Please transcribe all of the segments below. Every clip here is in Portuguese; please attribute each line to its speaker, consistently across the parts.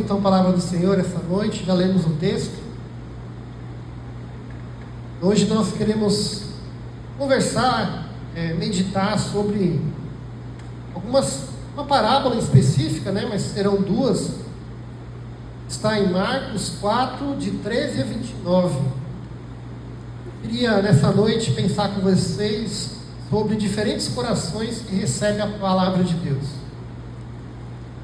Speaker 1: então a palavra do Senhor essa noite, já lemos o texto. Hoje nós queremos conversar, meditar sobre uma parábola específica, mas serão duas. Está em Marcos 4, de 13 a 29. Eu queria nessa noite pensar com vocês sobre diferentes corações que recebem a palavra de Deus.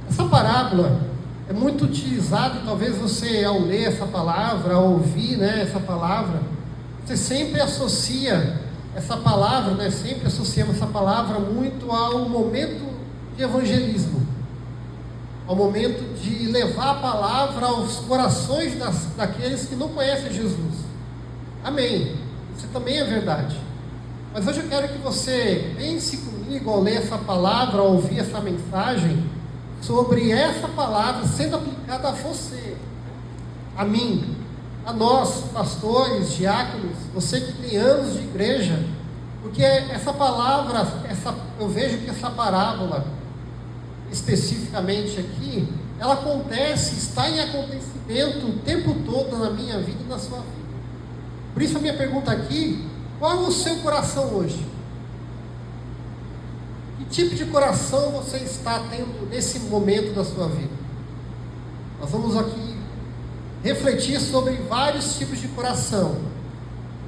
Speaker 1: Essa parábola é muito utilizada, e talvez você, ao ler essa palavra, ao ouvir essa palavra, você sempre associa essa palavra, sempre associamos essa palavra muito ao momento de evangelismo, ao momento de levar a palavra aos corações daqueles que não conhecem Jesus. Amém. Isso também é verdade. Mas hoje eu quero que você pense comigo ao ler essa palavra, ao ouvir essa mensagem, sobre essa palavra sendo aplicada a você, a mim, a nós, pastores, diáconos, você que tem anos de igreja, porque essa palavra, eu vejo que essa parábola, especificamente aqui, ela está em acontecimento o tempo todo na minha vida e na sua vida. Por isso a minha pergunta aqui: qual é o seu coração hoje? Que tipo de coração você está tendo nesse momento da sua vida? Nós vamos aqui refletir sobre vários tipos de coração.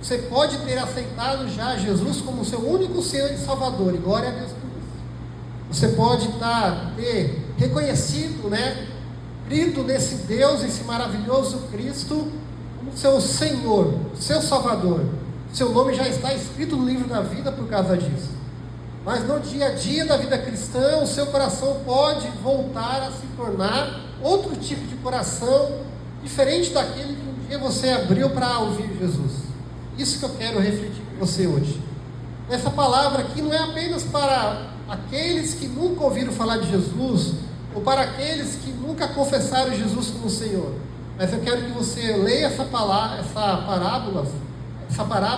Speaker 1: Você pode ter aceitado já Jesus como seu único Senhor e Salvador, e glória a Deus por isso. Você pode ter reconhecido, crido nesse Deus, esse maravilhoso Cristo, como seu Senhor, seu Salvador. Seu nome já está escrito no livro da vida por causa disso. Mas no dia a dia da vida cristã, o seu coração pode voltar a se tornar outro tipo de coração, diferente daquele que um dia você abriu para ouvir Jesus. Isso que eu quero refletir com você hoje. Essa palavra aqui não é apenas para aqueles que nunca ouviram falar de Jesus, ou para aqueles que nunca confessaram Jesus como Senhor. Mas eu quero que você leia essa parábola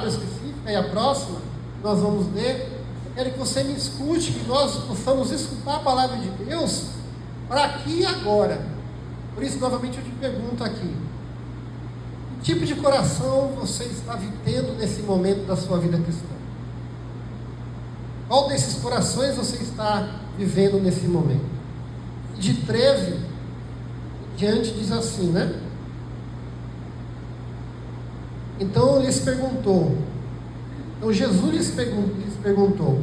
Speaker 1: específica, e a próxima que nós vamos ler. Eu quero que você me escute, que nós possamos escutar a palavra de Deus para aqui e agora. Por isso, novamente, eu te pergunto aqui: que tipo de coração você está vivendo nesse momento da sua vida cristã? Qual desses corações você está vivendo nesse momento? De 13 em diante diz assim, Então Jesus lhes perguntou: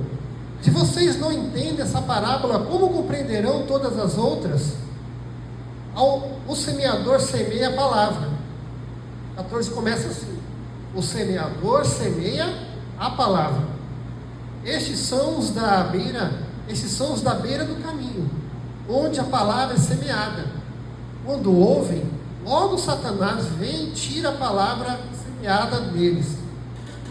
Speaker 1: se vocês não entendem essa parábola, como compreenderão todas as outras? O semeador semeia a palavra. 14 começa assim: o semeador semeia a palavra. Estes são os da beira do caminho, onde a palavra é semeada. Quando ouvem, logo Satanás vem e tira a palavra semeada deles.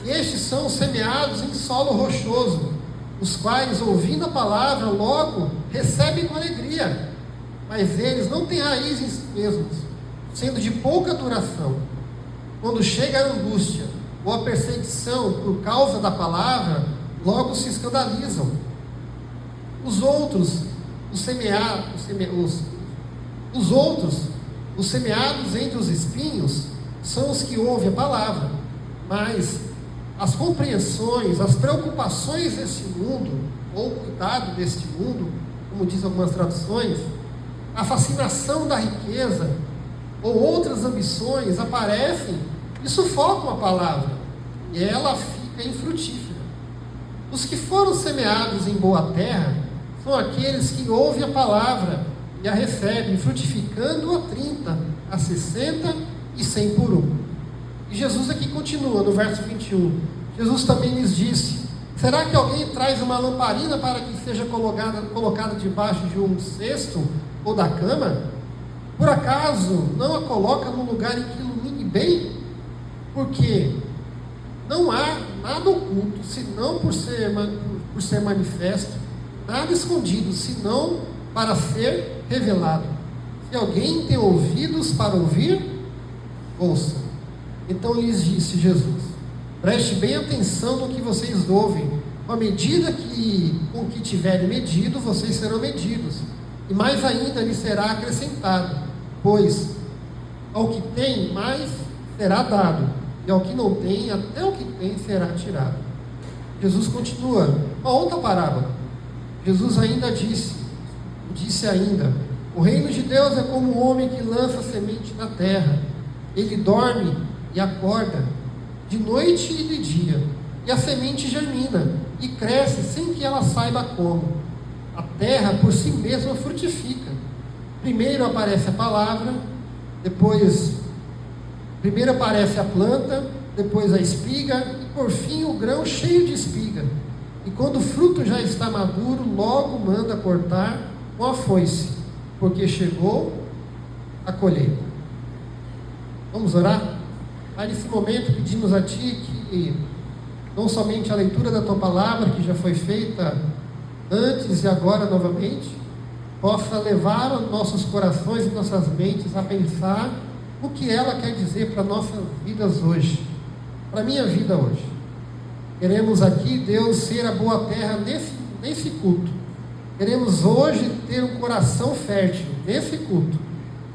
Speaker 1: Estes são semeados em solo rochoso, os quais, ouvindo a palavra, logo recebem com alegria, mas eles não têm raiz em si mesmos, sendo de pouca duração. Quando chega a angústia ou a perseguição por causa da palavra, logo se escandalizam. Os semeados entre os espinhos, são os que ouvem a palavra, mas as compreensões, as preocupações desse mundo, ou o cuidado deste mundo, como diz algumas traduções, a fascinação da riqueza, ou outras ambições aparecem e sufocam a palavra, e ela fica infrutífera. Os que foram semeados em boa terra são aqueles que ouvem a palavra e a recebem, frutificando a 30, a 60 e 100 por um. E Jesus aqui continua no verso 21. Jesus também lhes disse: será que alguém traz uma lamparina para que seja colocada debaixo de um cesto ou da cama? Por acaso não a coloca num lugar em que ilumine bem? Porque não há nada oculto, senão por ser manifesto, nada escondido, senão para ser revelado. Se alguém tem ouvidos para ouvir, ouça. Então lhes disse Jesus: preste bem atenção no que vocês ouvem. Com a medida com que tiverem medido, vocês serão medidos, e mais ainda lhes será acrescentado. Pois ao que tem, mais será dado, e ao que não tem, até o que tem será tirado. Jesus continua, uma outra parábola. Jesus ainda disse ainda, o reino de Deus é como um homem que lança semente na terra. Ele dorme e acorda, de noite e de dia, e a semente germina, e cresce sem que ela saiba como. A terra por si mesma frutifica. Primeiro aparece a palavra, primeiro aparece a planta, depois a espiga, e por fim o grão cheio de espiga. E quando o fruto já está maduro, logo manda cortar com a foice, porque chegou a colheita. Vamos orar? Aí nesse momento pedimos a Ti que não somente a leitura da Tua palavra, que já foi feita antes e agora novamente, possa levar os nossos corações e nossas mentes a pensar o que ela quer dizer para nossas vidas hoje, para a minha vida hoje. Queremos aqui, Deus, ser a boa terra nesse culto. Queremos hoje ter um coração fértil nesse culto.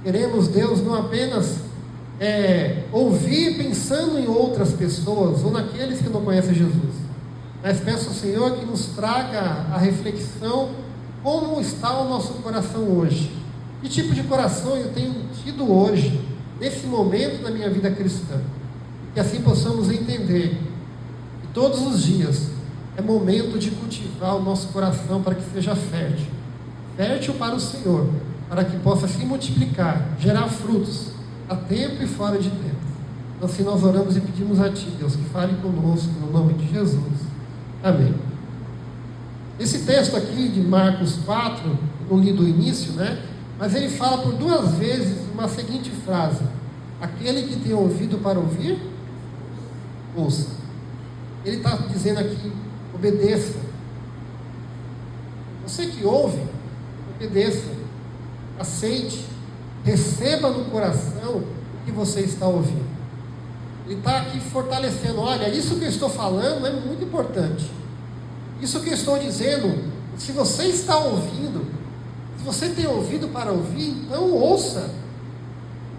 Speaker 1: Queremos, Deus, não apenas ouvir pensando em outras pessoas ou naqueles que não conhecem Jesus, mas peço ao Senhor que nos traga a reflexão como está o nosso coração hoje. Que tipo de coração eu tenho tido hoje, nesse momento da minha vida cristã? Que assim possamos entender que todos os dias é momento de cultivar o nosso coração para que seja fértil. Fértil para o Senhor, para que possa se multiplicar, gerar frutos, a tempo e fora de tempo. Então, assim nós oramos e pedimos a Ti, Deus, que fale conosco, no nome de Jesus. Amém. Esse texto aqui de Marcos 4, não li do início, né? Mas ele fala por 2 vezes uma seguinte frase: aquele que tem ouvido para ouvir, ouça. Ele está dizendo aqui, obedeça. Você que ouve, obedeça, aceite, receba no coração o que você está ouvindo. Ele está aqui fortalecendo, olha, isso que eu estou falando é muito importante. Isso que eu estou dizendo, se você está ouvindo, se você tem ouvido para ouvir, então ouça,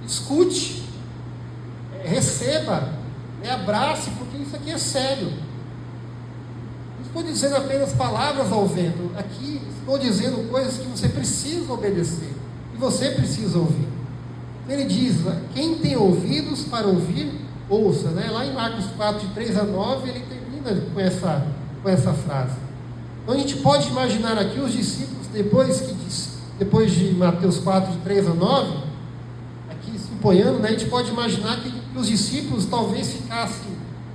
Speaker 1: escute, receba, abrace, porque isso aqui é sério. Não estou dizendo apenas palavras ao vento, aqui estou dizendo coisas que você precisa obedecer, que você precisa ouvir. Ele diz, quem tem ouvidos para ouvir, ouça, né? Lá em Marcos 4, de 3 a 9, ele termina com essa frase. Então a gente pode imaginar aqui os discípulos, depois de Mateus 4, de 3 a 9, aqui suponhando, né, a gente pode imaginar que os discípulos talvez ficassem,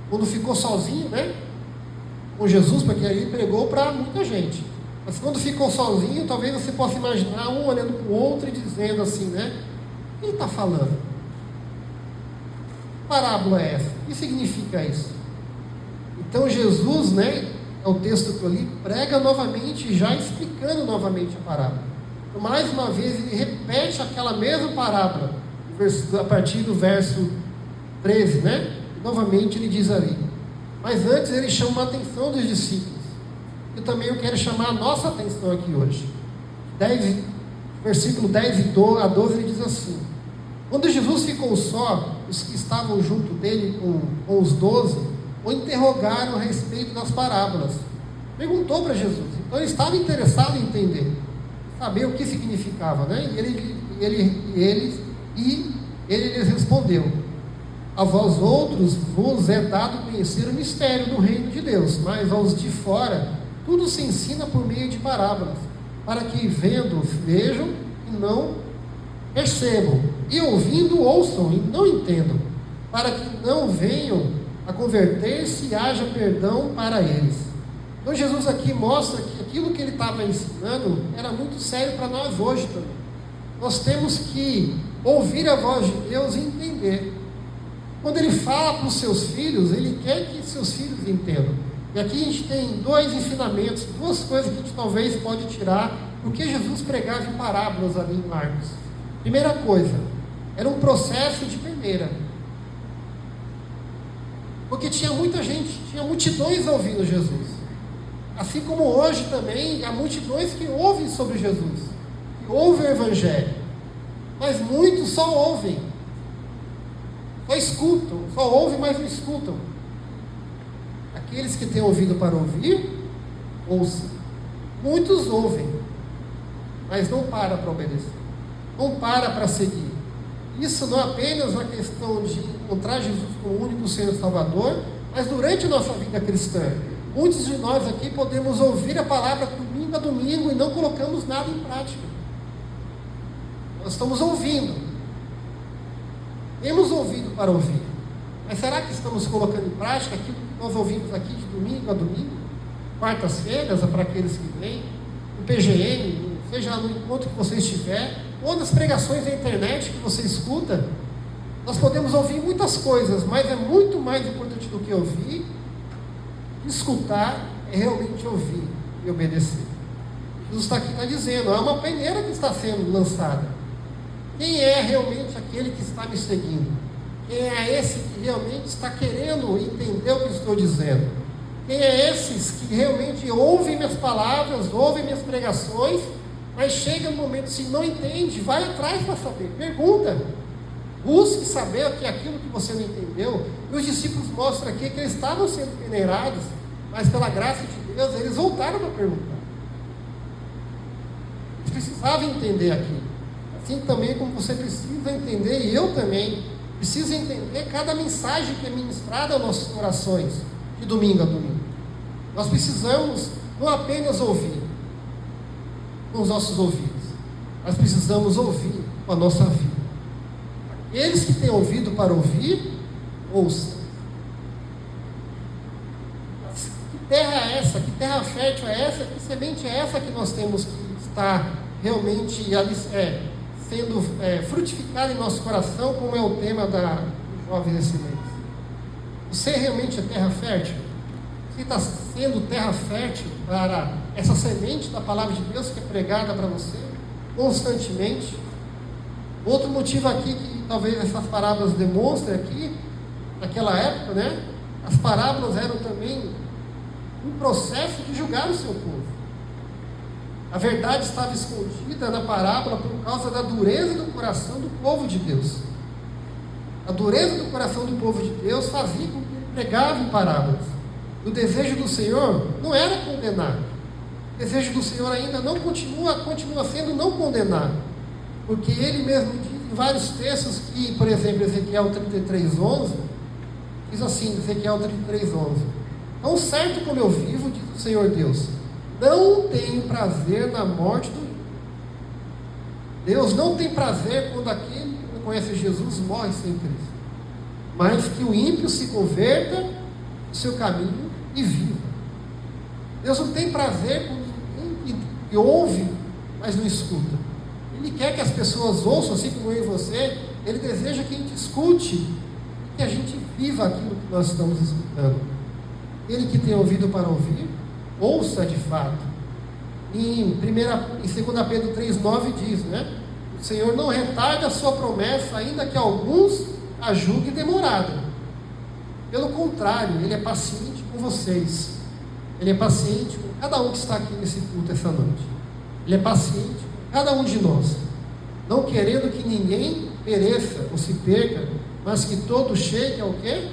Speaker 1: quando ficou sozinho, né, com Jesus, porque ele pregou para muita gente, mas quando ficou sozinho, talvez você possa imaginar um olhando para o outro e dizendo assim, né, o que ele está falando? Que parábola é essa? O que significa isso? Então Jesus, né, é o texto que eu li, prega novamente, já explicando novamente a parábola. Então, mais uma vez, ele repete aquela mesma parábola, a partir do verso 13, né? E, novamente ele diz ali. Mas antes ele chama a atenção dos discípulos. Eu também quero chamar a nossa atenção aqui hoje. Versículo 10 a 12, ele diz assim: quando Jesus ficou só, os que estavam junto dele com os 12, o interrogaram a respeito das parábolas. Perguntou para Jesus. Então ele estava interessado em entender, saber o que significava, né? E ele lhes respondeu: a vós outros vos é dado conhecer o mistério do reino de Deus, mas aos de fora tudo se ensina por meio de parábolas, para que vendo vejam e não percebam, e ouvindo ouçam e não entendam, para que não venham a converter-se e haja perdão para eles. Então Jesus aqui mostra que aquilo que ele estava ensinando era muito sério para nós hoje também. Nós temos que ouvir a voz de Deus e entender. Quando ele fala para os seus filhos, ele quer que seus filhos entendam. E aqui a gente tem 2 ensinamentos, 2 coisas que a gente talvez pode tirar, porque Jesus pregava em parábolas ali em Marcos. Primeira coisa, era um processo de peneira. Porque tinha muita gente, tinha multidões ouvindo Jesus. Assim como hoje também há multidões que ouvem sobre Jesus, que ouvem o Evangelho. Mas muitos só ouvem, só escutam, só ouvem, mas não escutam. Aqueles que têm ouvido para ouvir, ouçam. Muitos ouvem, mas não para obedecer, não para seguir. Isso não apenas na questão de encontrar Jesus como único Senhor e Salvador, mas durante a nossa vida cristã. Muitos de nós aqui podemos ouvir a palavra domingo a domingo e não colocamos nada em prática. Nós estamos ouvindo. Temos ouvido para ouvir. Mas será que estamos colocando em prática aquilo que nós ouvimos aqui de domingo a domingo? Quartas-feiras, para aqueles que vêm, no PGM, seja no encontro que você estiver, ou nas pregações da internet que você escuta. Nós podemos ouvir muitas coisas, mas é muito mais importante do que ouvir. Escutar é realmente ouvir e obedecer. Jesus está dizendo, há uma peneira que está sendo lançada. Quem é realmente aquele que está me seguindo? Quem é esse que realmente está querendo entender o que estou dizendo? Quem é esses que realmente ouvem minhas palavras, ouvem minhas pregações, mas chega no momento, se não entende, vai atrás para saber, pergunta, busque saber o que é aquilo que você não entendeu. E os discípulos mostram aqui que eles estavam sendo peneirados, mas pela graça de Deus, eles voltaram para perguntar. Eles precisavam entender aquilo. Assim também como você precisa entender, e eu também preciso entender cada mensagem que é ministrada aos nossos corações, de domingo a domingo. Nós precisamos não apenas ouvir com os nossos ouvidos, nós precisamos ouvir com a nossa vida. Aqueles que têm ouvido para ouvir, ouçam. Que terra é essa? Que terra fértil é essa? Que semente é essa que nós temos que estar realmente sendo frutificada em nosso coração, como é o tema do Jovem desse mês? Você realmente é terra fértil? Você está sendo terra fértil para essa semente da palavra de Deus que é pregada para você constantemente? Outro motivo aqui que talvez essas parábolas demonstrem aqui, naquela época, né? As parábolas eram também um processo de julgar o seu povo. A verdade estava escondida na parábola por causa da dureza do coração do povo de Deus. A dureza do coração do povo de Deus fazia com que ele pregava em parábolas. O desejo do Senhor não era condenar. O desejo do Senhor ainda não continua sendo não condenar. Porque ele mesmo diz em vários textos que, por exemplo, Ezequiel 33:11, diz assim, Ezequiel 33:11: tão certo como eu vivo, diz o Senhor Deus, não tenho prazer na morte do ímpio. Deus não tem prazer quando aquele que não conhece Jesus morre sem Cristo, mas que o ímpio se converta no seu caminho e viva. Deus não tem prazer quando ninguém que ouve, mas não escuta. Ele quer que as pessoas ouçam, assim como eu e você. Ele deseja que a gente escute e que a gente viva aquilo que nós estamos escutando. Ele que tem ouvido para ouvir, ouça de fato. Em 2 Pedro 3:9 diz, né? O Senhor não retarda a sua promessa, ainda que alguns a julguem demorada. Pelo contrário, Ele é paciente com vocês. Ele é paciente com cada um que está aqui nesse culto essa noite. Ele é paciente com cada um de nós, não querendo que ninguém pereça ou se perca, mas que todos cheguem ao quê?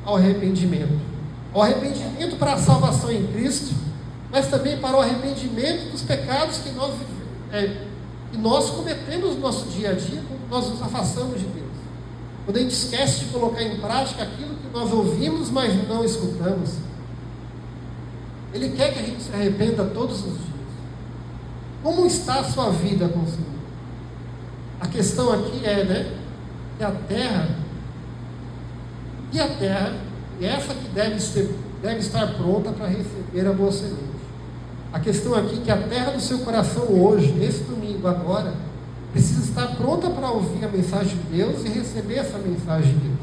Speaker 1: Ao arrependimento. Ao arrependimento para a salvação em Cristo, mas também para o arrependimento dos pecados que nós cometemos no nosso dia a dia, quando nós nos afastamos de Deus. Quando a gente esquece de colocar em prática aquilo que nós ouvimos, mas não escutamos. Ele quer que a gente se arrependa todos os dias. Como está a sua vida com o Senhor? A questão aqui é, que a terra, é essa que deve estar pronta para receber a boa semente. A questão aqui é que a terra do seu coração hoje, nesse domingo agora, precisa estar pronta para ouvir a mensagem de Deus e receber essa mensagem de Deus.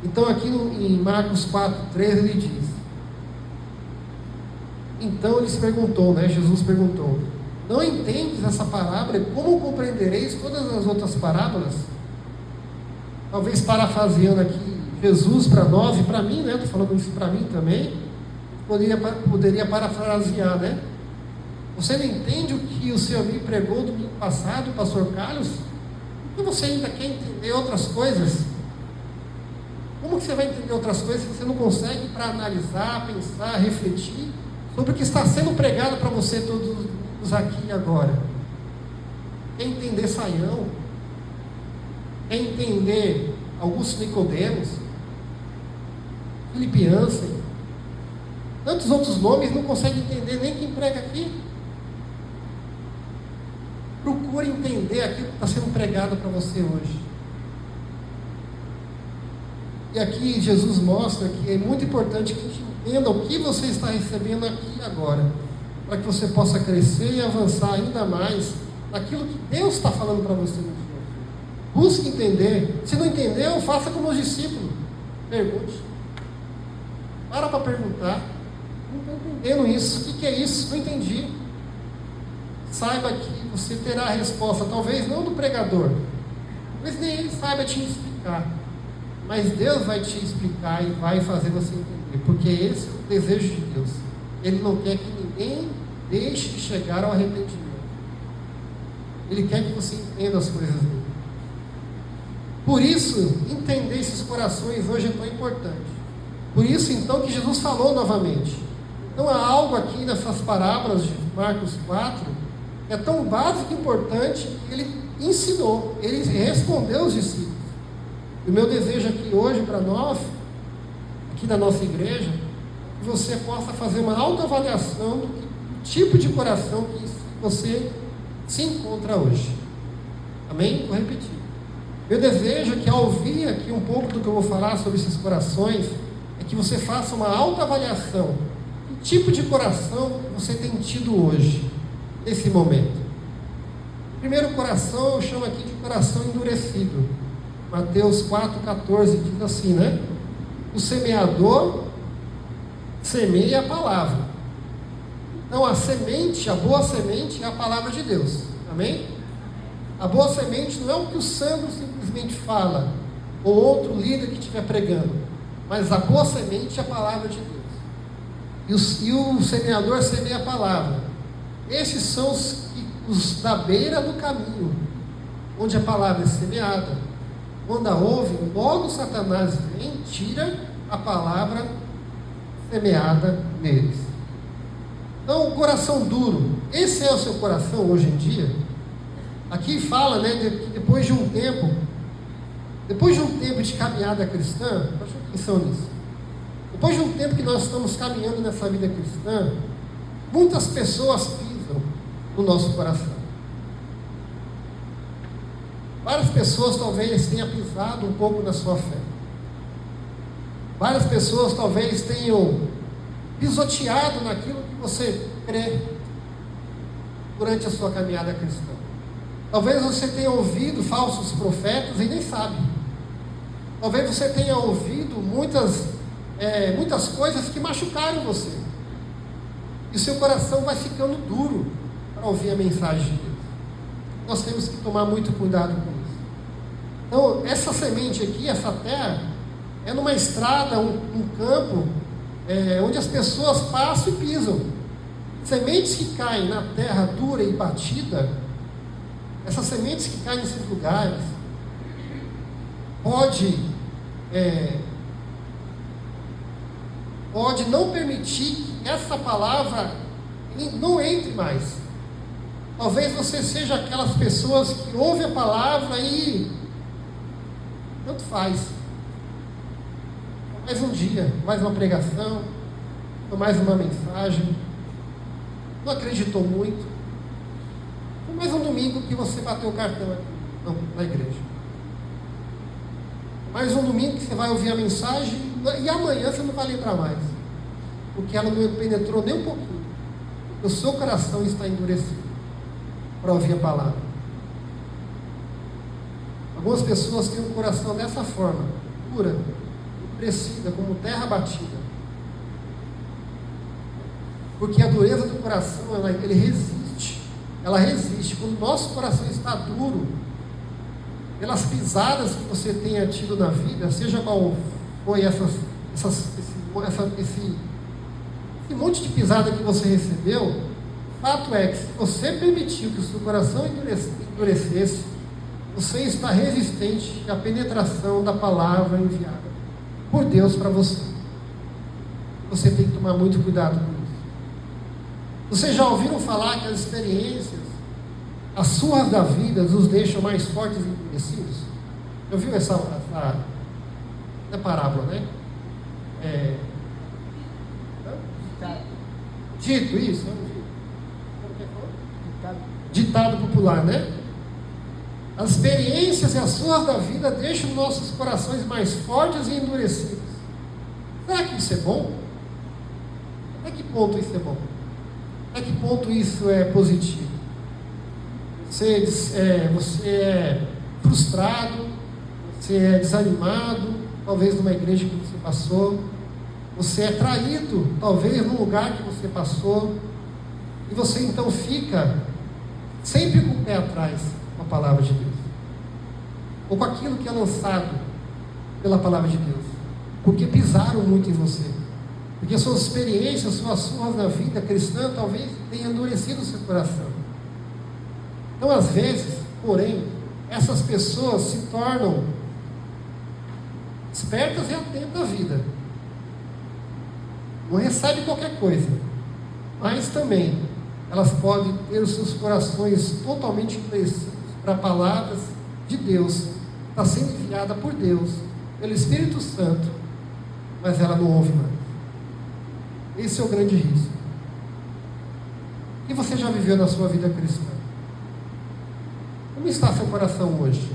Speaker 1: Então aqui em Marcos 4:13 ele diz, então ele se perguntou, Jesus perguntou, não entendes essa parábola e como compreendereis todas as outras parábolas? Talvez parafraseando aqui Jesus para nós e para mim, estou falando isso para mim também, poderia parafrasear, Você não entende o que o seu amigo pregou domingo passado, o pastor Carlos? Por que você ainda quer entender outras coisas? Como que você vai entender outras coisas se você não consegue para analisar, pensar, refletir sobre o que está sendo pregado para você todos os domingos aqui e agora? Quer entender Saião? Quer entender Augusto Nicodemos? Filipe Hansen? Tantos outros nomes, não consegue entender nem quem prega aqui. Procure entender aquilo que está sendo pregado para você hoje. E aqui Jesus mostra que é muito importante que a gente entenda o que você está recebendo aqui e agora, para que você possa crescer e avançar ainda mais naquilo que Deus está falando para você no dia. Busque entender. Se não entendeu, faça como os discípulos. Pergunte. Para perguntar. Não estou entendendo isso. O que é isso? Não entendi. Saiba que você terá a resposta, talvez não do pregador, talvez nem ele saiba te explicar, mas Deus vai te explicar e vai fazer você entender, porque esse é o desejo de Deus. Ele não quer que ninguém deixe de chegar ao arrependimento. Ele quer que você entenda as coisas dele. Por isso, entender esses corações hoje é tão importante. Por isso, então, que Jesus falou novamente. Então, há algo aqui nessas parábolas de Marcos 4 que é tão básico e importante que ele ensinou, ele respondeu aos discípulos. E o meu desejo aqui hoje para nós, aqui na nossa igreja, é que você possa fazer uma autoavaliação do tipo de coração que você se encontra hoje. Amém? Vou repetir. Meu desejo é que, ao ouvir aqui um pouco do que eu vou falar sobre esses corações, é que você faça uma autoavaliação. Que tipo de coração você tem tido hoje, nesse momento? O primeiro coração eu chamo aqui de coração endurecido. Mateus 4,14 diz assim, né? O semeador semeia a palavra. Então a semente, a boa semente é a palavra de Deus. Amém? A boa semente não é o que o Sandro simplesmente fala, ou outro líder que estiver pregando, mas a boa semente é a palavra de Deus. E o semeador semeia a palavra. Esses são os da beira do caminho, onde a palavra é semeada. Quando a ouvem, logo Satanás vem e tira a palavra semeada neles. Então, o coração duro, esse é o seu coração hoje em dia? Aqui fala, né, que depois de um tempo de caminhada cristã, preste atenção nisso. Depois de um tempo que nós estamos caminhando nessa vida cristã, muitas pessoas pisam no nosso coração. Várias pessoas talvez tenham pisado um pouco na sua fé. Várias pessoas talvez tenham pisoteado naquilo que você crê durante a sua caminhada cristã. Talvez você tenha ouvido falsos profetas e nem sabe. Talvez você tenha ouvido muitas coisas que machucaram você. E o seu coração vai ficando duro para ouvir a mensagem de Deus. Nós temos que tomar muito cuidado com isso. Então, essa semente aqui, essa terra, é numa estrada, um campo, onde as pessoas passam e pisam. Sementes que caem na terra dura e batida, essas sementes que caem nesses lugares, pode não permitir que essa palavra não entre mais. Talvez você seja aquelas pessoas que ouvem a palavra e tanto faz. Mais um dia, mais uma pregação, mais uma mensagem, não acreditou muito, mais um domingo que você bateu o cartão aqui na igreja, mais um domingo que você vai ouvir a mensagem e amanhã você não vai lembrar mais, porque ela não penetrou nem um pouquinho. O seu coração está endurecido para ouvir a palavra. Algumas pessoas têm um coração dessa forma, dura, endurecida, como terra batida, porque a dureza do coração, ela resiste. Quando o nosso coração está duro, pelas pisadas que você tenha tido na vida, seja qual foi esse monte de pisada que você recebeu, fato é que se você permitiu que o seu coração endurecesse, você está resistente à penetração da palavra enviada por Deus para você. Você tem que tomar muito cuidado com isso. Vocês já ouviram falar que as experiências, as surras da vida, nos deixam mais fortes e endurecidos? Já ouviu essa é parábola, né? Dito isso? Ditado popular, né? As experiências e as surras da vida deixam nossos corações mais fortes e endurecidos. Será que isso é bom? Até que ponto isso é bom? Até que ponto isso é positivo? Você é frustrado, você é desanimado, talvez numa igreja que você passou, você é traído, talvez num lugar que você passou, e você então fica sempre com o pé atrás com a palavra de Deus, ou com aquilo que é lançado pela palavra de Deus, porque pisaram muito em você, porque suas experiências, suas surras na vida cristã talvez tenham endurecido o seu coração. Então, às vezes, porém, essas pessoas se tornam espertas e atentas à vida, não recebem qualquer coisa, mas também elas podem ter os seus corações totalmente endurecidos para palavras de Deus, que está sendo enviada por Deus, pelo Espírito Santo, mas ela não ouve mais. Esse é o grande risco. O que você já viveu na sua vida cristã? Como está seu coração hoje?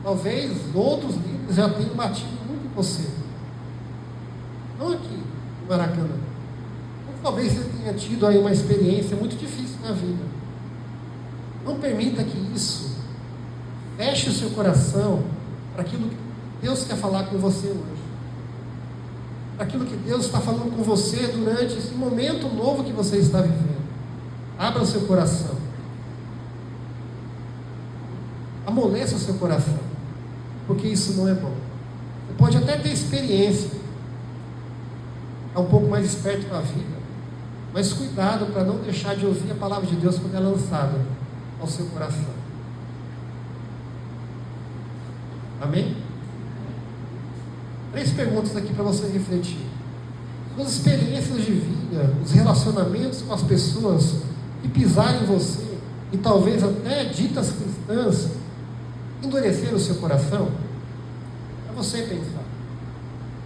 Speaker 1: Talvez outros líderes já tenham batido muito em você. Não aqui, em Maracanã. Mas talvez você tenha tido aí uma experiência muito difícil na vida. Não permita que isso feche o seu coração para aquilo que Deus quer falar com você hoje. Para aquilo que Deus está falando com você durante esse momento novo que você está vivendo. Abra o seu coração. Amoleça o seu coração, porque isso não é bom. Você pode até ter experiência, é um pouco mais esperto com a vida, mas cuidado para não deixar de ouvir a palavra de Deus quando é lançada ao seu coração. Amém? 3 perguntas aqui para você refletir. Suas experiências de vida, os relacionamentos com as pessoas que pisaram em você, e talvez até ditas cristãs, endureceram o seu coração? É você pensar.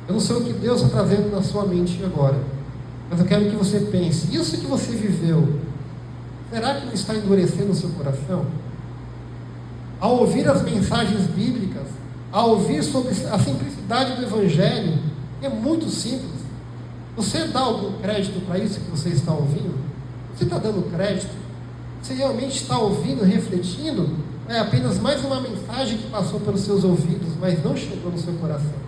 Speaker 1: Eu não sei o que Deus está trazendo na sua mente agora, mas eu quero que você pense, isso que você viveu, será que não está endurecendo o seu coração? Ao ouvir as mensagens bíblicas, ao ouvir sobre a simplicidade do Evangelho, é muito simples. Você dá algum crédito para isso que você está ouvindo? Você está dando crédito? Você realmente está ouvindo, refletindo? É apenas mais uma mensagem que passou pelos seus ouvidos, mas não chegou no seu coração.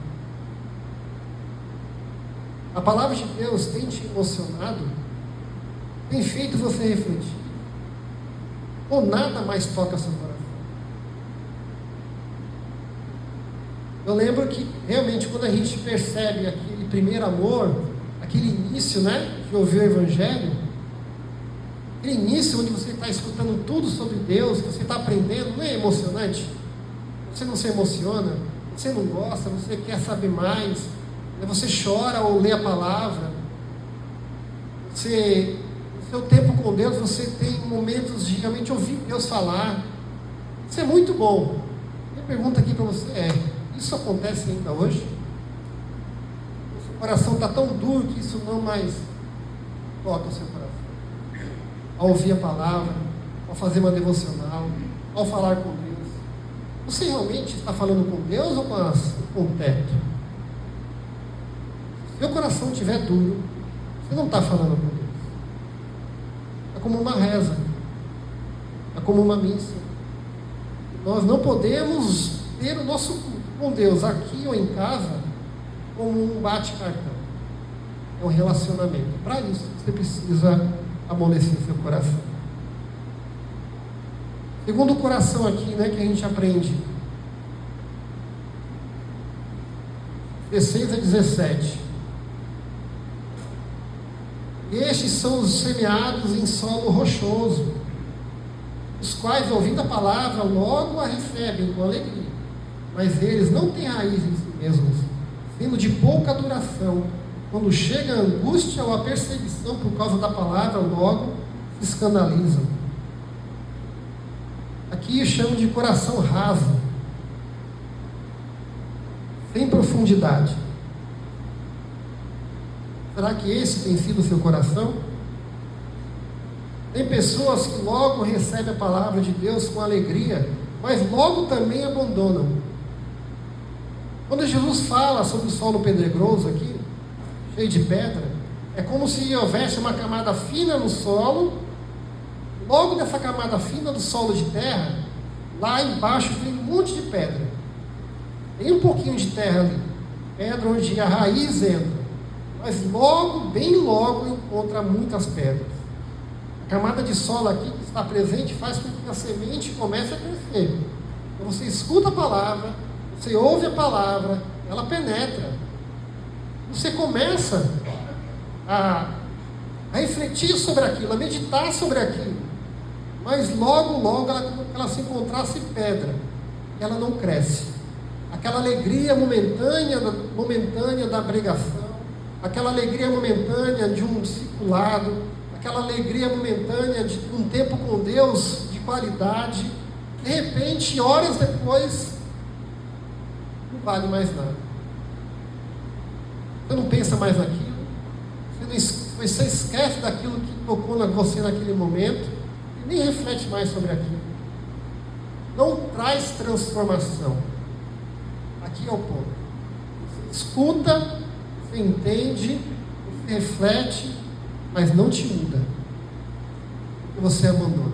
Speaker 1: A palavra de Deus tem te emocionado? Tem feito você refletir? Ou nada mais toca seu coração? Eu lembro que realmente quando a gente percebe aquele primeiro amor, aquele início, né, de ouvir o Evangelho, aquele início onde você está escutando tudo sobre Deus, que você está aprendendo, não é emocionante? Você não se emociona, você não gosta, você quer saber mais, você chora ao ler a palavra, no seu tempo com Deus, você tem momentos de realmente ouvir Deus falar. Isso é muito bom. Minha pergunta aqui para você é: isso acontece ainda hoje? O seu coração está tão duro que isso não mais toca o seu coração. Ao ouvir a palavra, ao fazer uma devocional, ao falar com Deus, você realmente está falando com Deus ou com o teto? Se seu coração estiver duro, você não está falando com Deus. É como uma reza, é como uma missa. Nós não podemos ter o nosso culto com Deus aqui ou em casa como um bate-cartão. É um relacionamento. Para isso, você precisa amolecer seu coração. Segundo o coração aqui, né, que a gente aprende, 16 a 17. Estes são os semeados em solo rochoso, os quais, ouvindo a palavra, logo a recebem com alegria. Mas eles não têm raiz em si mesmos, sendo de pouca duração. Quando chega a angústia ou a perseguição por causa da palavra, logo se escandalizam. Aqui eu chamo de coração raso, sem profundidade. Será que esse tem sido o seu coração? Tem pessoas que logo recebem a palavra de Deus com alegria, mas logo também abandonam. Quando Jesus fala sobre o solo pedregoso aqui, cheio de pedra, é como se houvesse uma camada fina no solo. Logo nessa camada fina do solo de terra, lá embaixo tem um monte de pedra. Tem um pouquinho de terra ali, pedra onde a raiz entra, mas logo, bem logo, encontra muitas pedras. A camada de solo aqui que está presente faz com que a semente comece a crescer. Então você escuta a palavra, você ouve a palavra, ela penetra. Você começa a refletir sobre aquilo, a meditar sobre aquilo. Mas logo, logo, ela se encontrasse pedra, ela não cresce. Aquela alegria momentânea da pregação, aquela alegria momentânea de um discipulado, aquela alegria momentânea de um tempo com Deus de qualidade, de repente, horas depois, não vale mais nada. Você não pensa mais naquilo, você esquece daquilo que tocou em você naquele momento, e nem reflete mais sobre aquilo. Não traz transformação. Aqui é o ponto. Você escuta, você entende, você reflete, mas não te muda. E você abandona.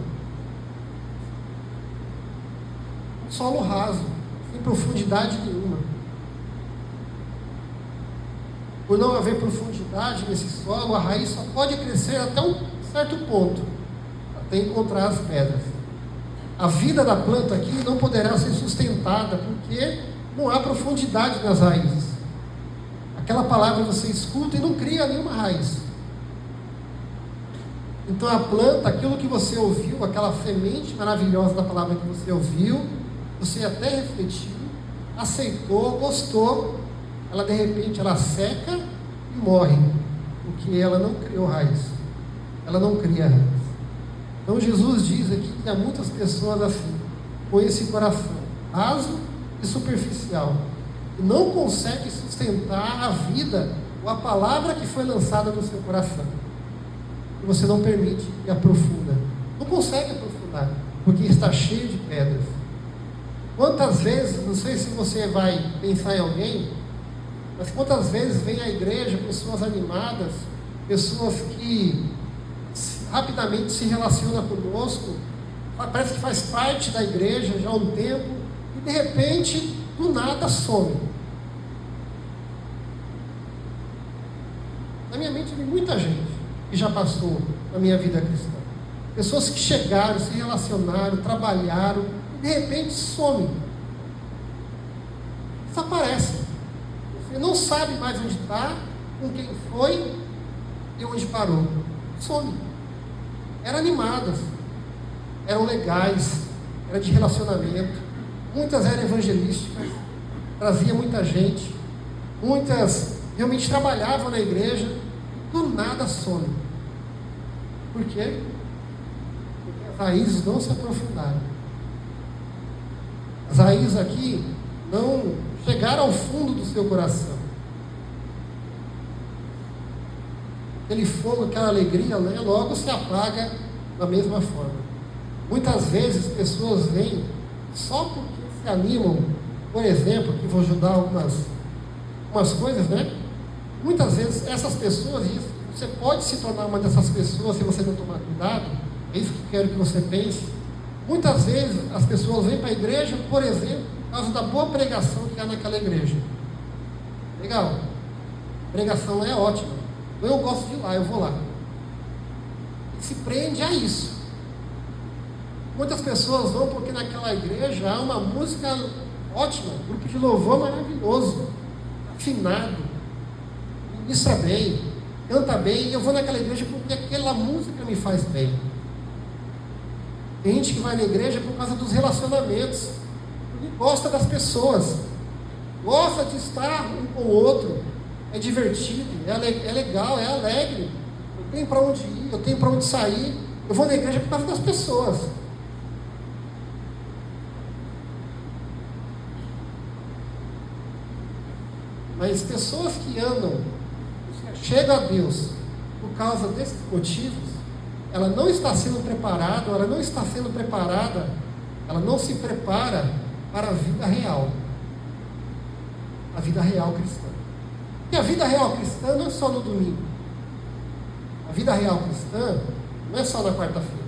Speaker 1: Um solo raso, sem profundidade nenhuma. Por não haver profundidade nesse solo, a raiz só pode crescer até um certo ponto, até encontrar as pedras. A vida da planta aqui não poderá ser sustentada, porque não há profundidade nas raízes. Aquela palavra você escuta e não cria nenhuma raiz. Então a planta, aquilo que você ouviu, aquela semente maravilhosa da palavra que você ouviu, você até refletiu, aceitou, gostou, ela de repente ela seca e morre, porque ela não criou raiz, ela não cria raiz. Então Jesus diz aqui que há muitas pessoas assim, com esse coração raso e superficial, que não consegue sustentar a vida ou a palavra que foi lançada no seu coração. E você não permite e aprofunda. Não consegue aprofundar, porque está cheio de pedras. Quantas vezes, não sei se você vai pensar em alguém, mas quantas vezes vem à igreja pessoas animadas, pessoas que rapidamente se relacionam conosco, parece que faz parte da igreja já há um tempo, e de repente, do nada, some. Na minha mente vem muita gente que já passou na minha vida cristã. Pessoas que chegaram, se relacionaram, trabalharam, e de repente somem. Desaparecem. Você não sabe mais onde está, com quem foi e onde parou. Some. Eram animadas, eram legais, era de relacionamento, muitas eram evangelísticas, trazia muita gente, muitas realmente trabalhavam na igreja, do nada some. Por quê? Porque as raízes não se aprofundaram. As raízes aqui não chegaram ao fundo do seu coração. Aquele fogo, aquela alegria, né, logo se apaga da mesma forma. Muitas vezes pessoas vêm só porque se animam, por exemplo, que vou ajudar algumas coisas, né? Muitas vezes essas pessoas, e você pode se tornar uma dessas pessoas se você não tomar cuidado, é isso que eu quero que você pense. Muitas vezes as pessoas vêm para a igreja, por exemplo, por causa da boa pregação que há naquela igreja. Legal, a pregação é ótima. Eu gosto de ir lá, eu vou lá. E se prende a isso. Muitas pessoas vão porque naquela igreja há uma música ótima, um grupo de louvor maravilhoso, afinado, ministra bem, canta bem, e eu vou naquela igreja porque aquela música me faz bem. Tem gente que vai na igreja por causa dos relacionamentos, porque gosta das pessoas, gosta de estar um com o outro, é divertido, é legal, é alegre, eu tenho para onde ir, eu tenho para onde sair, eu vou na igreja por causa das pessoas. Mas pessoas que andam, chegam a Deus por causa desses motivos, ela não está sendo preparada, ela não se prepara para a vida real cristã. Porque a vida real cristã não é só no domingo, a vida real cristã não é só na quarta-feira,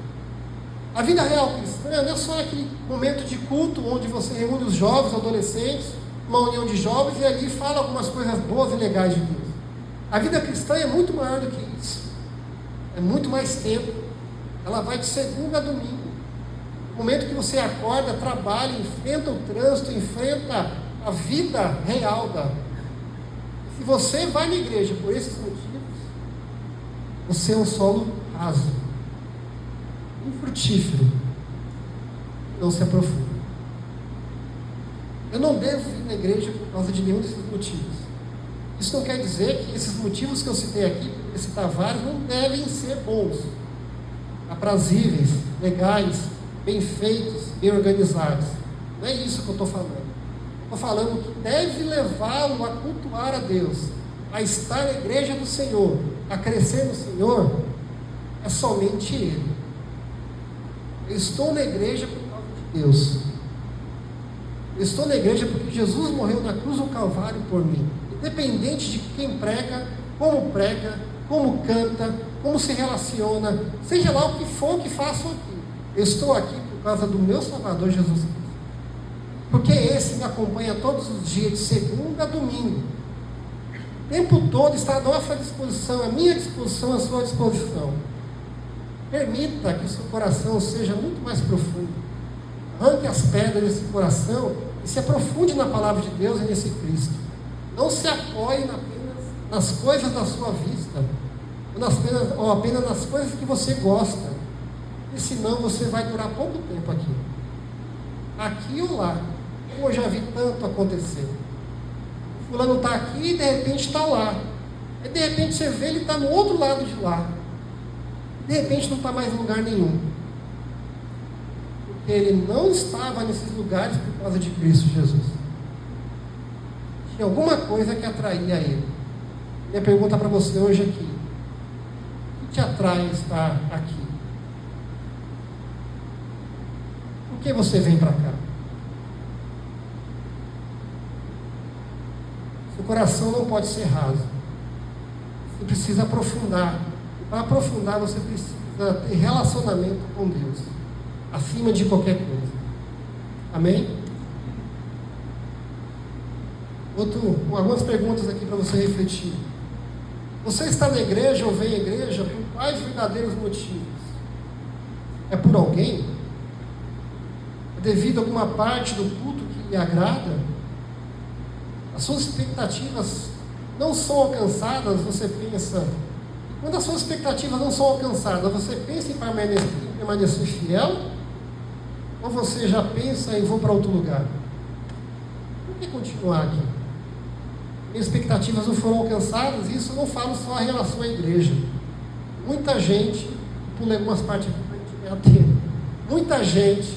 Speaker 1: a vida real cristã não é só naquele momento de culto onde você reúne os jovens, adolescentes, uma união de jovens, e ali fala algumas coisas boas e legais de Deus. A vida cristã é muito maior do que isso, é muito mais tempo. Ela vai de segunda a domingo, no momento que você acorda, trabalha, enfrenta o trânsito, enfrenta a vida real da. Se você vai na igreja por esses motivos, você é um solo raso, infrutífero, não se aprofunda. Eu não devo ir na igreja por causa de nenhum desses motivos. Isso não quer dizer que esses motivos que eu citei aqui, porque citar vários, não devem ser bons, aprazíveis, legais, bem feitos, bem organizados. Não é isso que eu estou falando. Estou falando que deve levá-lo a cultuar a Deus, a estar na igreja do Senhor, a crescer no Senhor, é somente Ele. Eu estou na igreja por causa de Deus. Eu estou na igreja porque Jesus morreu na cruz do Calvário por mim. Independente de quem prega, como canta, como se relaciona, seja lá o que for que façam aqui. Eu estou aqui por causa do meu Salvador Jesus Cristo. Porque esse me acompanha todos os dias, de segunda a domingo. O tempo todo está à nossa disposição, à minha disposição, à sua disposição. Permita que o seu coração seja muito mais profundo. Arranque as pedras desse coração e se aprofunde na palavra de Deus e nesse Cristo. Não se apoie apenas nas coisas da sua vista, ou apenas nas coisas que você gosta, porque senão você vai durar pouco tempo aqui. Aqui ou lá, como eu já vi tanto acontecer. O fulano está aqui e de repente está lá. Aí de repente você vê ele está no outro lado de lá. De repente não está mais em lugar nenhum. Porque ele não estava nesses lugares por causa de Cristo Jesus. Tinha alguma coisa que atraía ele. Minha pergunta para você hoje aqui: o que te atrai estar aqui? Por que você vem para cá? Seu coração não pode ser raso. Você precisa aprofundar. Para aprofundar, você precisa ter relacionamento com Deus, acima de qualquer coisa. Amém? Algumas perguntas aqui para você refletir. Você está na igreja ou vem à igreja por quais verdadeiros motivos? É por alguém? É devido a alguma parte do culto que lhe agrada? As suas expectativas não são alcançadas, você pensa... Quando as suas expectativas não são alcançadas, você pensa em permanecer fiel? Ou você já pensa em vou para outro lugar? Por que continuar aqui? Minhas expectativas não foram alcançadas, e isso eu não falo só em relação à igreja. Muita gente, pulei algumas partes aqui para a gente ganhar tempo. Muita gente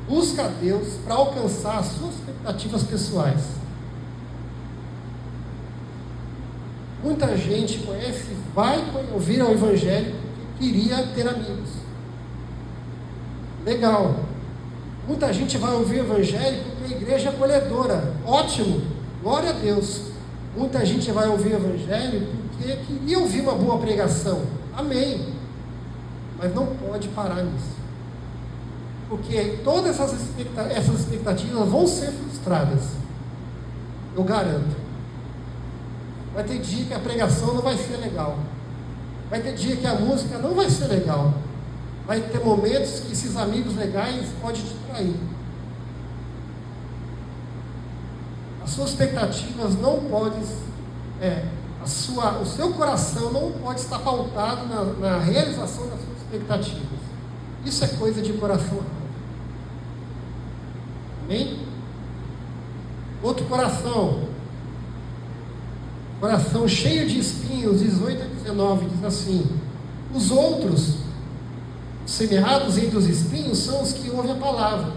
Speaker 1: busca a Deus para alcançar as suas expectativas pessoais. Muita gente vai ouvir ao Evangelho porque queria ter amigos. Legal. Muita gente vai ouvir o Evangelho porque a igreja é acolhedora. Ótimo. Glória a Deus. Muita gente vai ouvir o Evangelho porque queria ouvir uma boa pregação. Amém. Mas não pode parar nisso. Porque todas essas expectativas vão ser frustradas. Eu garanto. Vai ter dia que a pregação não vai ser legal. Vai ter dia que a música não vai ser legal. Vai ter momentos que esses amigos legais podem te trair. As suas expectativas não podem... o seu coração não pode estar pautado na realização das suas expectativas. Isso é coisa de coração ralo. Amém? Outro coração cheio de espinhos, 18 a 19, diz assim: os outros, semeados entre os espinhos, são os que ouvem a palavra,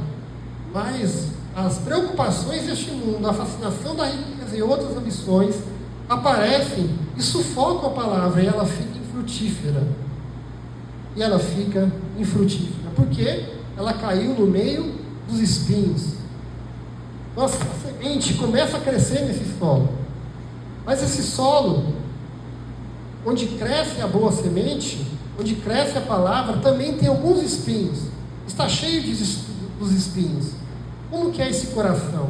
Speaker 1: mas as preocupações deste mundo, a fascinação da riqueza e outras ambições aparecem e sufocam a palavra, e ela fica infrutífera. Porque ela caiu no meio dos espinhos. Nossa, a semente começa a crescer nesse solo, mas esse solo, onde cresce a boa semente, onde cresce a palavra, também tem alguns espinhos. Está cheio dos espinhos. Como que é esse coração?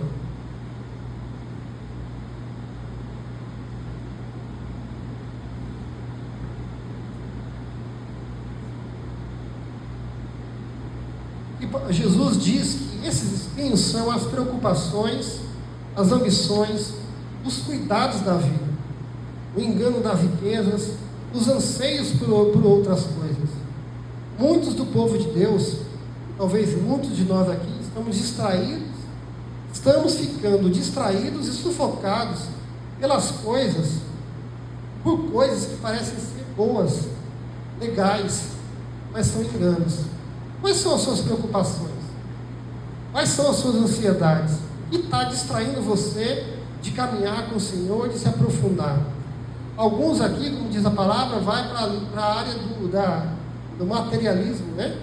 Speaker 1: E Jesus diz que esses espinhos são as preocupações, as ambições, os cuidados da vida, o engano das riquezas, os anseios por outras coisas. Muitos do povo de Deus, talvez muitos de nós aqui, estamos ficando distraídos e sufocados por coisas que parecem ser boas, legais, mas são enganos. Quais são as suas preocupações? Quais são as suas ansiedades? O que está distraindo você de caminhar com o Senhor, de se aprofundar? Alguns aqui, como diz a palavra, vai para a área do materialismo, né?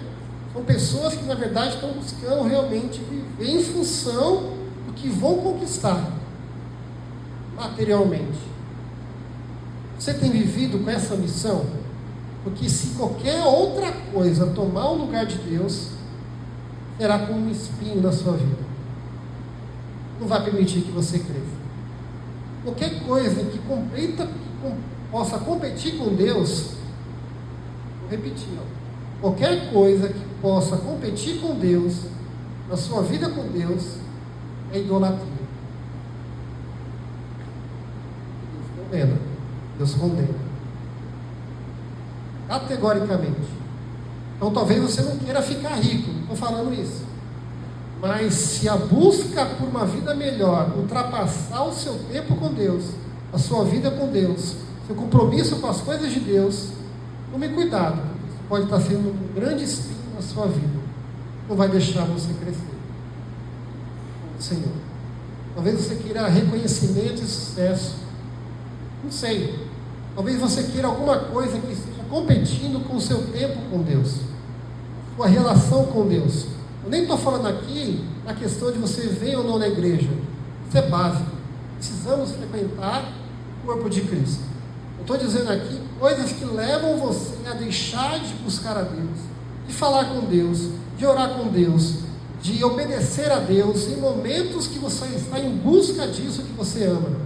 Speaker 1: São pessoas que, na verdade, estão buscando realmente viver em função do que vão conquistar materialmente. Você tem vivido com essa missão? Porque se qualquer outra coisa tomar o lugar de Deus, será como um espinho na sua vida. Não vai permitir que você cresça. Qualquer coisa que possa competir com Deus, vou repetir, qualquer coisa que possa competir com Deus, na sua vida com Deus, é idolatria. Deus condena. Categoricamente. Então talvez você não queira ficar rico, não estou falando isso. Mas se a busca por uma vida melhor ultrapassar o seu tempo com Deus, a sua vida com Deus, seu compromisso com as coisas de Deus, tome cuidado, porque isso pode estar sendo um grande espinho na sua vida. Não vai deixar você crescer. Senhor. Talvez você queira reconhecimento e sucesso. Não sei. Talvez você queira alguma coisa que esteja competindo com o seu tempo com Deus, sua relação com Deus. Eu nem estou falando aqui na questão de você vir ou não na igreja. Isso é básico. Precisamos frequentar o corpo de Cristo. Eu estou dizendo aqui coisas que levam você a deixar de buscar a Deus, de falar com Deus, de orar com Deus, de obedecer a Deus em momentos que você está em busca disso que você ama.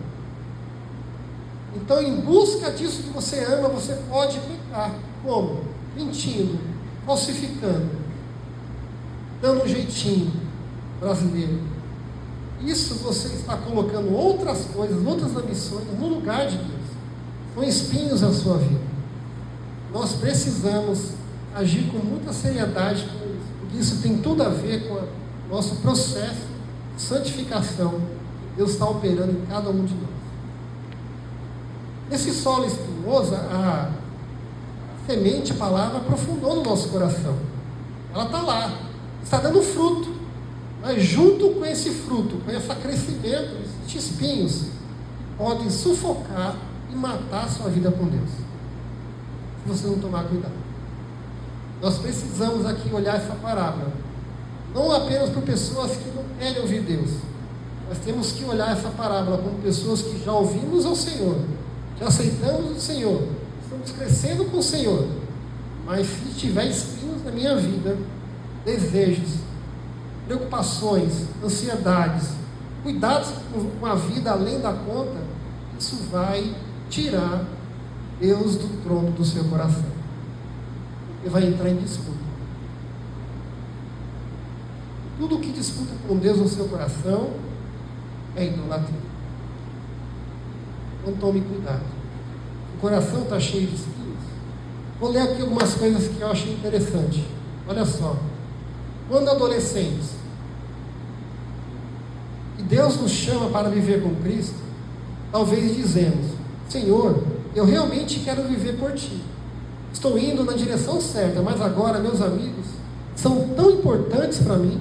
Speaker 1: Então, em busca disso que você ama, você pode pecar. Como? Mentindo, falsificando, dando um jeitinho brasileiro. Isso você está colocando outras coisas, outras ambições no lugar de Deus. São espinhos na sua vida. Nós precisamos agir com muita seriedade com isso, porque isso tem tudo a ver com o nosso processo de santificação que Deus está operando em cada um de nós. Nesse solo espinhoso, a semente, a palavra, aprofundou no nosso coração. Ela está lá, está dando fruto. Mas junto com esse fruto, com esse crescimento, esses espinhos podem sufocar e matar a sua vida com Deus, se você não tomar cuidado. Nós precisamos aqui olhar essa parábola, não apenas para pessoas que não querem ouvir Deus. Nós temos que olhar essa parábola como pessoas que já ouvimos ao Senhor, já aceitamos o Senhor, estamos crescendo com o Senhor, mas se tiver espinhos na minha vida, desejos, preocupações, ansiedades, cuidados com a vida além da conta, isso vai tirar Deus do trono do seu coração, e vai entrar em disputa. Tudo que disputa com Deus no seu coração é idolatria. Então tome cuidado. o coração está cheio de espinhos. Vou ler aqui algumas coisas que eu achei interessante. Olha só. Quando adolescentes, e Deus nos chama para viver com Cristo, talvez dizemos: Senhor, eu realmente quero viver por Ti. Estou indo na direção certa, mas agora meus amigos são tão importantes para mim.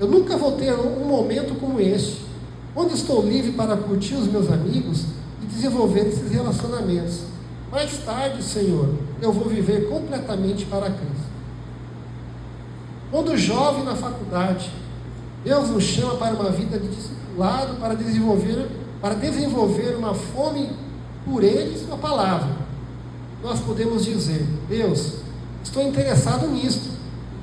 Speaker 1: Eu nunca vou ter um momento como este, onde estou livre para curtir os meus amigos e desenvolver esses relacionamentos. Mais tarde, Senhor, eu vou viver completamente para Cristo. Quando jovem na faculdade, Deus nos chama para uma vida de discipulado, para desenvolver uma fome por Ele e Sua palavra. Nós podemos dizer: Deus, estou interessado nisto,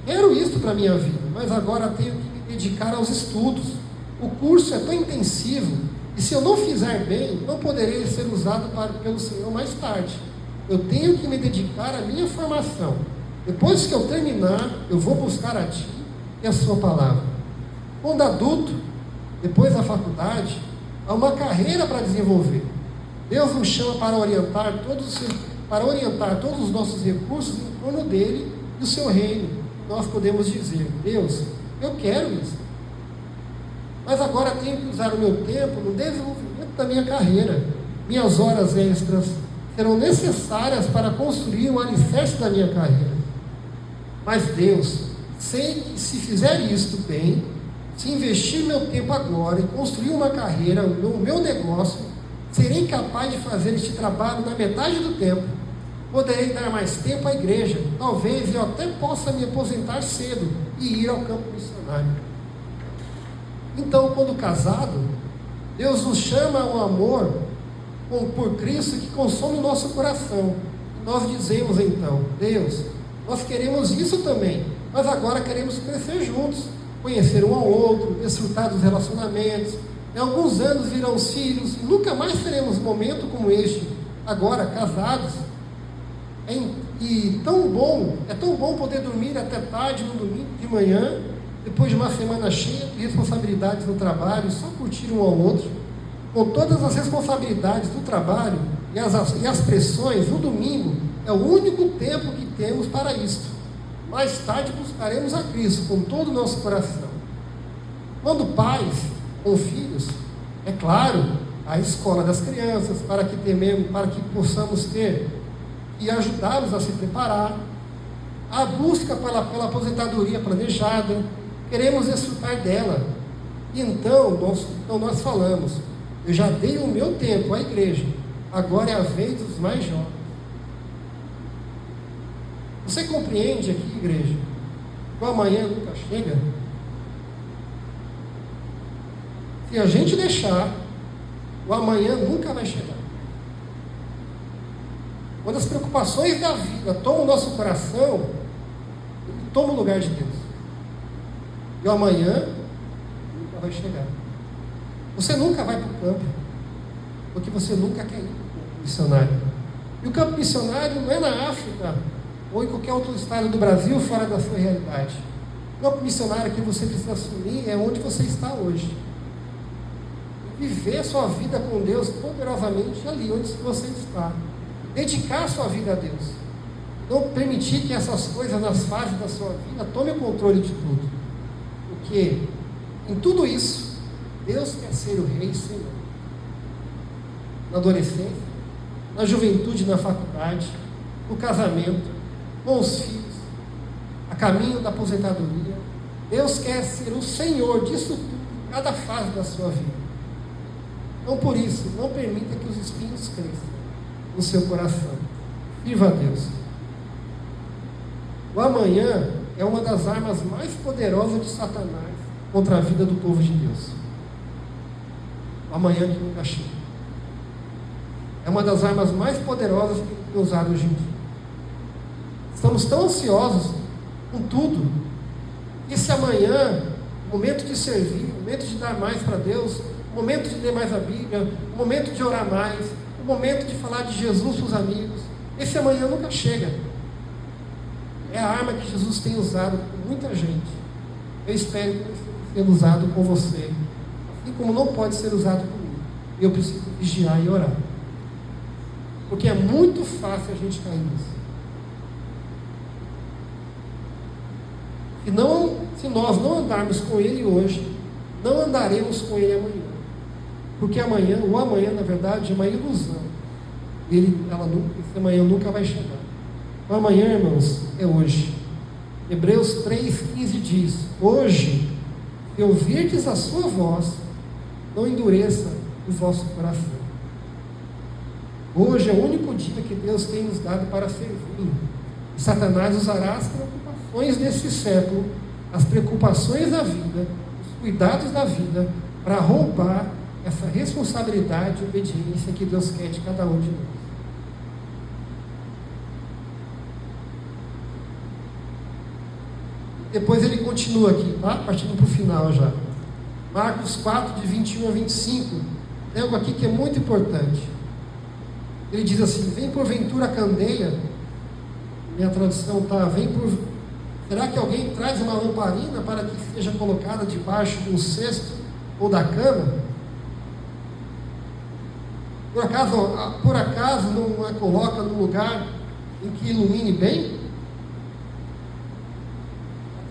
Speaker 1: quero isto para a minha vida, mas agora tenho que me dedicar aos estudos. O curso é tão intensivo, e se eu não fizer bem, não poderei ser usado pelo Senhor mais tarde. Eu tenho que me dedicar à minha formação. Depois que eu terminar, eu vou buscar a Ti e a Sua palavra. Quando adulto, depois da faculdade, há uma carreira para desenvolver. Deus nos chama para orientar todos os nossos recursos em torno dele e do seu reino. Nós podemos dizer: Deus, eu quero isso, mas agora tenho que usar o meu tempo no desenvolvimento da minha carreira. Minhas horas extras serão necessárias para construir o alicerce da minha carreira. Mas Deus, sei que se fizer isto bem, se investir meu tempo agora e construir uma carreira, o meu negócio, serei capaz de fazer este trabalho na metade do tempo. Poderei dar mais tempo à igreja. Talvez eu até possa me aposentar cedo e ir ao campo missionário. Então, quando casado, Deus nos chama ao amor por Cristo que consome o nosso coração. Nós dizemos então: Deus, nós queremos isso também, mas agora queremos crescer juntos, conhecer um ao outro, desfrutar dos relacionamentos. Em alguns anos virão os filhos e nunca mais teremos um momento como este, agora casados. É tão bom poder dormir até tarde no domingo de manhã, depois de uma semana cheia de responsabilidades no trabalho, só curtir um ao outro. Com todas as responsabilidades do trabalho e as pressões, no domingo é o único tempo que temos para isto. Mais tarde buscaremos a Cristo com todo o nosso coração. Quando pais com filhos, é claro, a escola das crianças, para que possamos ter e ajudá-los a se preparar, a busca pela aposentadoria planejada, queremos desfrutar dela. E então nós falamos: eu já dei o meu tempo à igreja, agora é a vez dos mais jovens. Você compreende aqui, igreja, que o amanhã nunca chega? Se a gente deixar, o amanhã nunca vai chegar. Quando as preocupações da vida tomam o nosso coração, ele toma o lugar de Deus. E o amanhã nunca vai chegar. Você nunca vai para o campo, porque você nunca quer ir para o campo missionário. E o campo missionário não é na África ou em qualquer outro estado do Brasil fora da sua realidade. O campo missionário que você precisa assumir é onde você está hoje. Viver a sua vida com Deus poderosamente ali onde você está. Dedicar a sua vida a Deus. Não permitir que essas coisas nas fases da sua vida tomem o controle de tudo. Porque em tudo isso, Deus quer ser o Rei e Senhor. Na adolescência, na juventude, na faculdade, no casamento, com os filhos, a caminho da aposentadoria. Deus quer ser o Senhor disso tudo, em cada fase da sua vida. Então, por isso, não permita que os espinhos cresçam no seu coração. Viva a Deus. O amanhã é uma das armas mais poderosas de Satanás contra a vida do povo de Deus. O amanhã que nunca chega. É uma das armas mais poderosas que é usada hoje em dia. Estamos tão ansiosos com tudo. Esse amanhã, o momento de servir, o momento de dar mais para Deus, o momento de ler mais a Bíblia, o momento de orar mais, o momento de falar de Jesus para os amigos. Esse amanhã nunca chega. É a arma que Jesus tem usado com muita gente. Eu espero que ele esteja sendo usado com você, assim como não pode ser usado comigo. Eu preciso vigiar e orar. Porque é muito fácil a gente cair nisso. Se nós não andarmos com Ele hoje, não andaremos com Ele amanhã. Porque o amanhã, na verdade, é uma ilusão. Esse amanhã nunca vai chegar. O amanhã, irmãos, é hoje. Hebreus 3,15 diz: hoje, se ouvirdes a sua voz, não endureça o vosso coração. Hoje é o único dia que Deus tem nos dado para servi-lo. E Satanás usará as preocupações desse século, as preocupações da vida, os cuidados da vida, para roubar essa responsabilidade e obediência que Deus quer de cada um de nós. Depois ele continua aqui, tá? Partindo para o final já. Marcos 4, de 21 a 25. Tem algo aqui que é muito importante. Ele diz assim: vem porventura a candeia. Minha tradução está: será que alguém traz uma lamparina para que seja colocada debaixo de um cesto ou da cama? Por acaso não a coloca num lugar em que ilumine bem?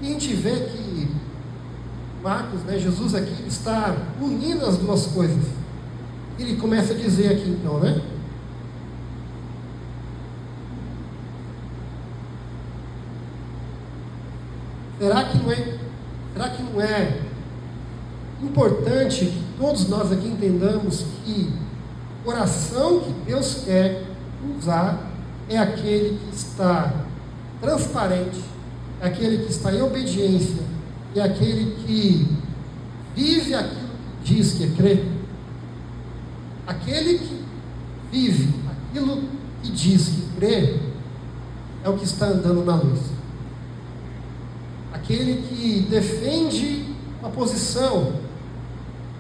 Speaker 1: E a gente vê que Marcos, Jesus aqui está unindo as duas coisas. Ele começa a dizer aqui então, né? Será que não é importante que todos nós aqui entendamos que o coração que Deus quer usar é aquele que está transparente, é aquele que está em obediência, é aquele que vive aquilo que diz que crê? Aquele que vive aquilo que diz que crê é o que está andando na luz. Aquele que defende uma posição,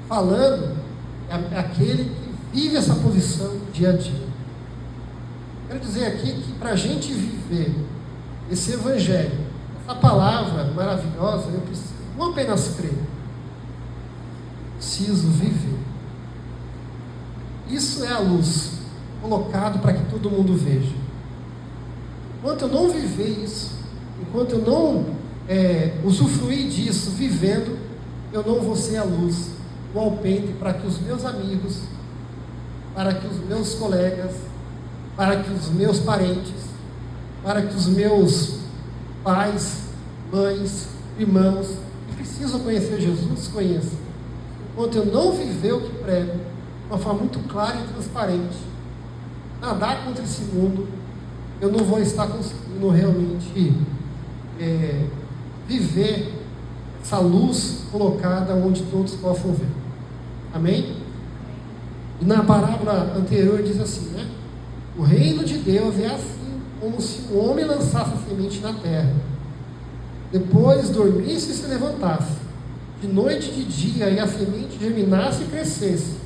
Speaker 1: falando, é aquele que vive essa posição dia a dia. Quero dizer aqui que para a gente viver esse evangelho, essa palavra maravilhosa, eu preciso não apenas crer, preciso viver. Isso é a luz colocado para que todo mundo veja. Enquanto eu não viver isso, enquanto eu não usufruir disso, vivendo, eu não vou ser a luz, o alpendre para que os meus amigos, para que os meus colegas, para que os meus parentes, para que os meus pais, mães, irmãos, que precisam conhecer Jesus, conheçam. Enquanto eu não viver o que prego, de uma forma muito clara e transparente, nadar contra esse mundo, eu não vou estar conseguindo realmente viver essa luz colocada onde todos possam ver. Amém? E na parábola anterior diz assim, né? O reino de Deus é assim, como se um homem lançasse a semente na terra, depois dormisse e se levantasse, de noite e de dia, e a semente germinasse e crescesse,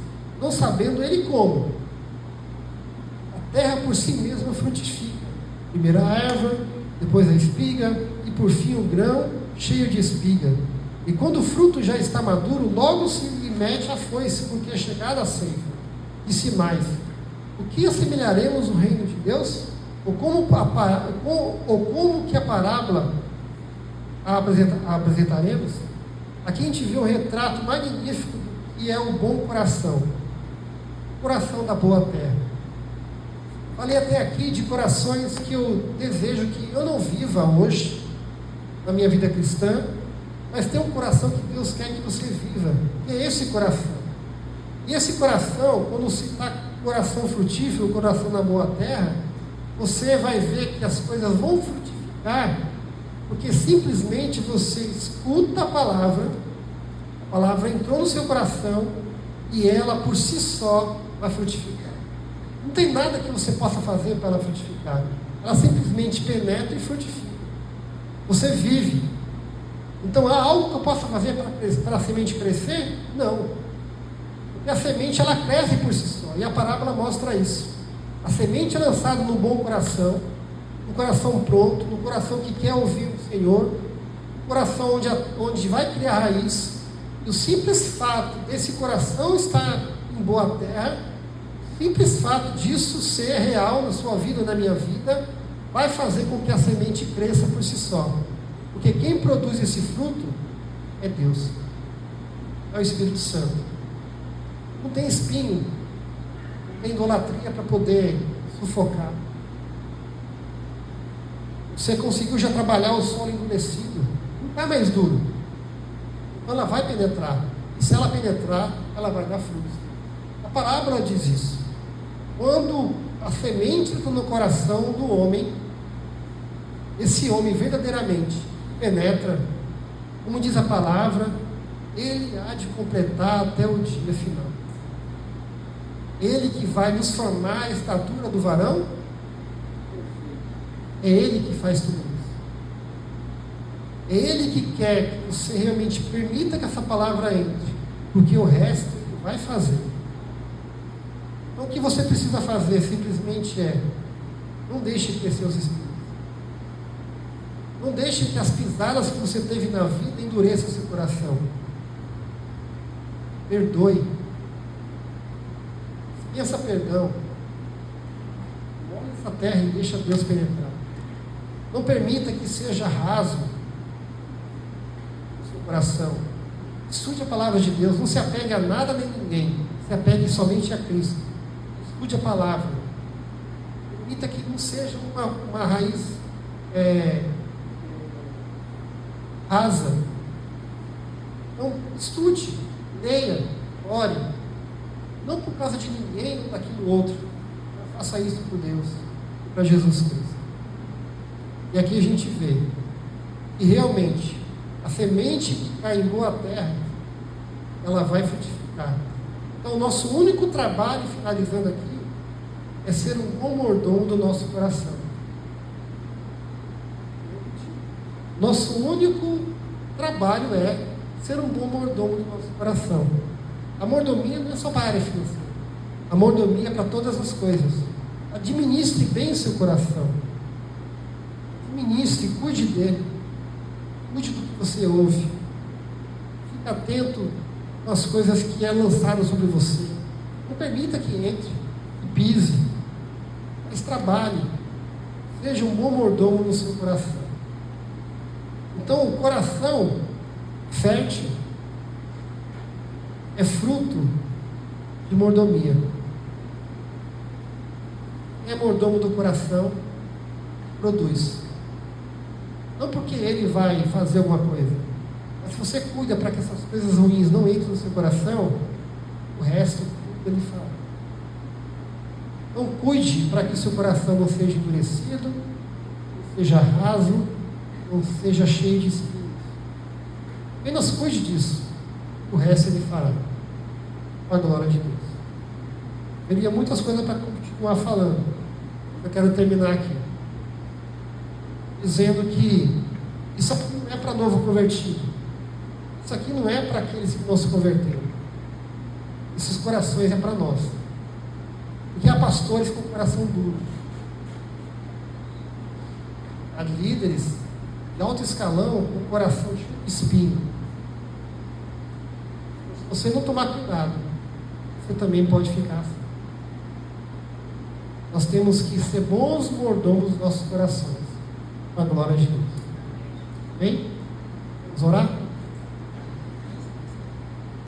Speaker 1: não sabendo ele como. A terra por si mesma frutifica, primeiro a erva, depois a espiga, e por fim o grão cheio de espiga. E quando o fruto já está maduro, logo se lhe mete a foice, porque é chegada a ceifa. Disse mais: o que assemelharemos o reino de Deus? Ou como que a parábola a apresentaremos? Aqui a gente vê um retrato magnífico do que é o bom coração, o coração da boa terra. Falei até aqui de corações que eu desejo que eu não viva hoje na minha vida cristã, mas tem um coração que Deus quer que você viva, que é esse coração. E esse coração, quando se está coração frutífero, coração na boa terra, você vai ver que as coisas vão frutificar, porque simplesmente você escuta a palavra entrou no seu coração e ela por si só vai frutificar. Não tem nada que você possa fazer para ela frutificar, ela simplesmente penetra e frutifica. Você vive. Então há algo que eu possa fazer para a semente crescer? Não. Porque a semente ela cresce por si só, e a parábola mostra isso. A semente é lançada no bom coração, no coração pronto, no coração que quer ouvir o Senhor, no coração onde vai criar raiz. E o simples fato desse coração estar em boa terra simples fato disso ser real na sua vida ou na minha vida vai fazer com que a semente cresça por si só. Porque quem produz esse fruto é Deus, é o Espírito Santo. Não tem espinho, não tem idolatria para poder sufocar. Você conseguiu já trabalhar o solo endurecido, não está mais duro. Então ela vai penetrar. E se ela penetrar, ela vai dar frutos. A parábola diz isso. Quando a semente entra no coração do homem, esse homem verdadeiramente penetra, como diz a palavra, ele há de completar até o dia final. Ele que vai nos formar a estatura do varão, é Ele que faz tudo isso. É Ele que quer que você realmente permita que essa palavra entre, porque o resto Ele vai fazer. Então o que você precisa fazer simplesmente é, não deixe crescer os espíritos. Não deixe que as pisadas que você teve na vida endureçam seu coração. Perdoe. Pensa perdão. Molhe essa terra e deixa Deus penetrar. Não permita que seja raso o seu coração. Estude a palavra de Deus. Não se apegue a nada nem ninguém. Se apegue somente a Cristo. Estude a palavra. Permita que não seja uma raiz rasa. Então, estude, leia, ore. Não por causa de ninguém ou daquilo outro. Faça isso por Deus, para Jesus Cristo. E aqui a gente vê que realmente a semente que cai em boa terra, ela vai frutificar. Então o nosso único trabalho, finalizando aqui, é ser um bom mordomo do nosso coração. Nosso único trabalho é ser um bom mordomo do nosso coração. A mordomia não é só para a área financeira. A mordomia é para todas as coisas. Administre bem o seu coração. Administre, cuide dele. Cuide do que você ouve. Fique atento às coisas que é lançado sobre você. Não permita que entre, que pise. Mas trabalhe. Seja um bom mordomo no seu coração. Então, o coração fértil é fruto de mordomia. Quem é mordomo do coração produz. Não porque ele vai fazer alguma coisa, mas se você cuida para que essas coisas ruins não entrem no seu coração, o resto ele fala. Então cuide para que o seu coração não seja endurecido, não seja raso, não seja cheio de espinhos. Apenas cuide disso. O resto ele fará. Com a glória de Deus. Teria muitas coisas para continuar falando. Eu quero terminar aqui. Dizendo que isso aqui não é para novo convertido. Isso aqui não é para aqueles que não se converteram. Esses corações é para nós. Porque há pastores com o coração duro. Há líderes de alto escalão com o coração cheio de espinho. Se você não tomar cuidado, você também pode ficar assim. Nós temos que ser bons mordomos dos nossos corações, com a glória de Deus. Amém? Vamos orar?